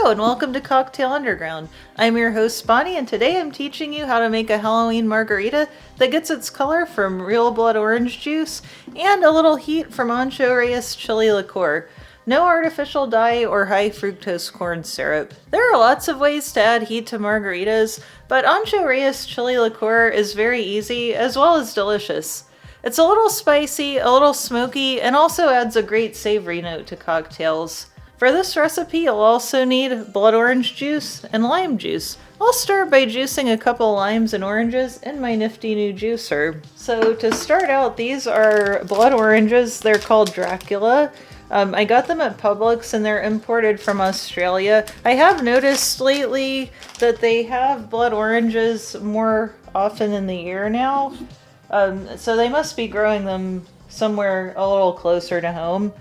Hello and welcome to Cocktail Underground. I'm your host Bonnie, and today I'm teaching you how to make a Halloween margarita that gets its color from real blood orange juice and a little heat from Ancho Reyes chili liqueur. No artificial dye or high fructose corn syrup. There are lots of ways to add heat to margaritas, but Ancho Reyes chili liqueur is very easy as well as delicious. It's a little spicy, a little smoky, and also adds a great savory note to cocktails. For this recipe, you'll also need blood orange juice and lime juice. I'll start by juicing a couple limes and oranges in my nifty new juicer. So to start out, these are blood oranges. They're called Dracula. I got them at Publix and they're imported from Australia. I have noticed lately that they have blood oranges more often in the year now. So they must be growing them somewhere a little closer to home.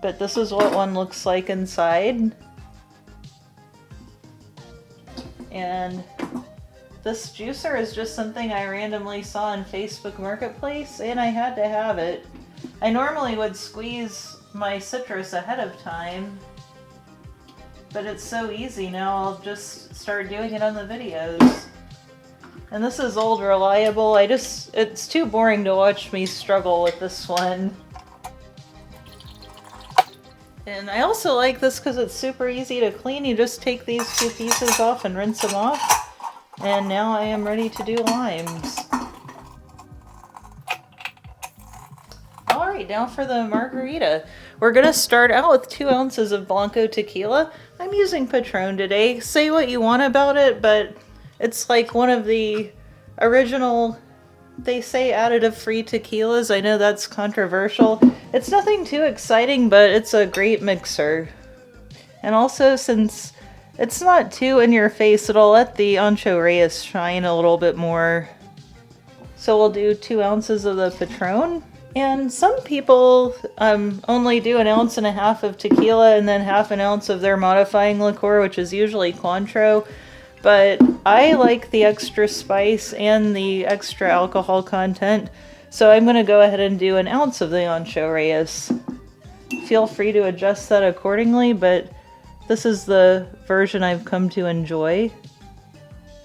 But this is what one looks like inside. And this juicer is just something I randomly saw on Facebook Marketplace, and I had to have it. I normally would squeeze my citrus ahead of time, but it's so easy now, I'll just start doing it on the videos. And this is old reliable. It's too boring to watch me struggle with this one. And I also like this because it's super easy to clean. You just take these two pieces off and rinse them off. And now I am ready to do limes. Alright, now for the margarita. We're going to start out with 2 ounces of blanco tequila. I'm using Patron today. Say what you want about it, but it's like one of the original, they say, additive-free tequilas. I know that's controversial. It's nothing too exciting, but it's a great mixer. And also, since it's not too in your face, it'll let the Ancho Reyes shine a little bit more. So we'll do 2 ounces of the Patron. And some people only do 1.5 ounces of tequila and then half an ounce of their modifying liqueur, which is usually Cointreau. But I like the extra spice and the extra alcohol content, so I'm going to go ahead and do 1 ounce of the Ancho Reyes. Feel free to adjust that accordingly, but this is the version I've come to enjoy.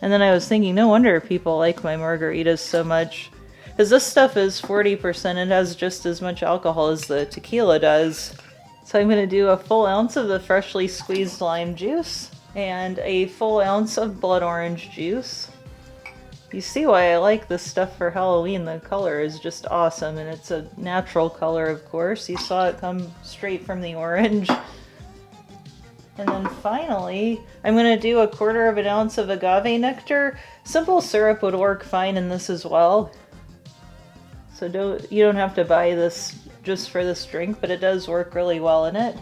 And then I was thinking, no wonder people like my margaritas so much, because this stuff is 40%. It has just as much alcohol as the tequila does. So I'm going to do a full ounce of the freshly squeezed lime juice and a full ounce of blood orange juice. You see why I like this stuff for Halloween. The color is just awesome, and it's a natural color, of course. You saw it come straight from the orange. And then finally, I'm going to do 1/4 ounce of agave nectar. Simple syrup would work fine in this as well. So you don't have to buy this just for this drink, but it does work really well in it.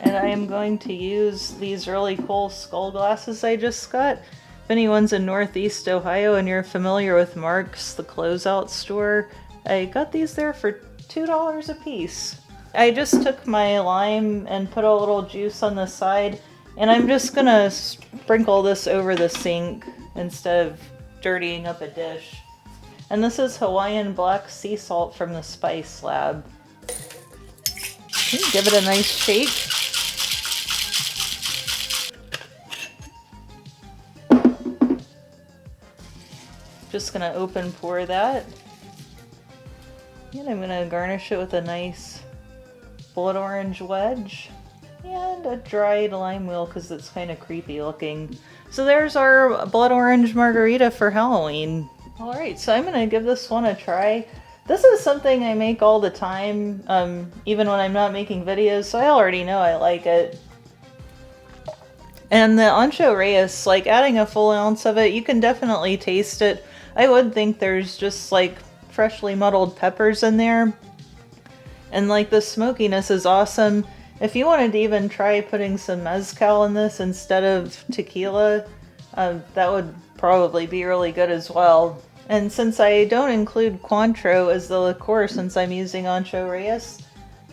And I am going to use these really cool skull glasses I just got. If anyone's in Northeast Ohio and you're familiar with Mark's, the closeout store, I got these there for $2 a piece. I just took my lime and put a little juice on the side, and I'm just gonna sprinkle this over the sink instead of dirtying up a dish. And this is Hawaiian black sea salt from the Spice Lab. Give it a nice shake. Just gonna open pour that. And I'm gonna garnish it with a nice blood orange wedge and a dried lime wheel because it's kind of creepy looking. So there's our blood orange margarita for Halloween. Alright, so I'm gonna give this one a try. This is something I make all the time, even when I'm not making videos, so I already know I like it. And the Ancho Reyes, like adding a full ounce of it, you can definitely taste it. I would think there's just like freshly muddled peppers in there. And like the smokiness is awesome. If you wanted to even try putting some mezcal in this instead of tequila, that would probably be really good as well. And since I don't include Cointreau as the liqueur since I'm using Ancho Reyes,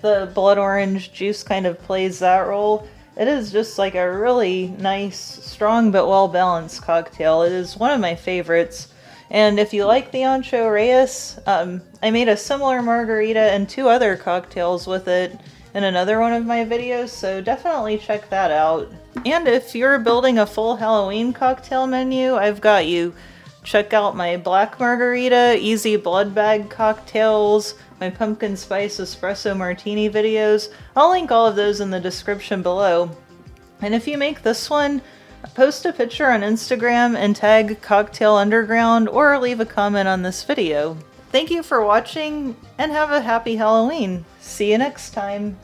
the blood orange juice kind of plays that role. It is just like a really nice, strong but well-balanced cocktail. It is one of my favorites. And if you like the Ancho Reyes, I made a similar margarita and 2 other cocktails with it in another one of my videos, so definitely check that out. And if you're building a full Halloween cocktail menu, I've got you. Check out my black margarita, easy blood bag cocktails, my pumpkin spice espresso martini videos. I'll link all of those in the description below. And if you make this one, post a picture on Instagram and tag Cocktail Underground or leave a comment on this video. Thank you for watching and have a happy Halloween. See you next time.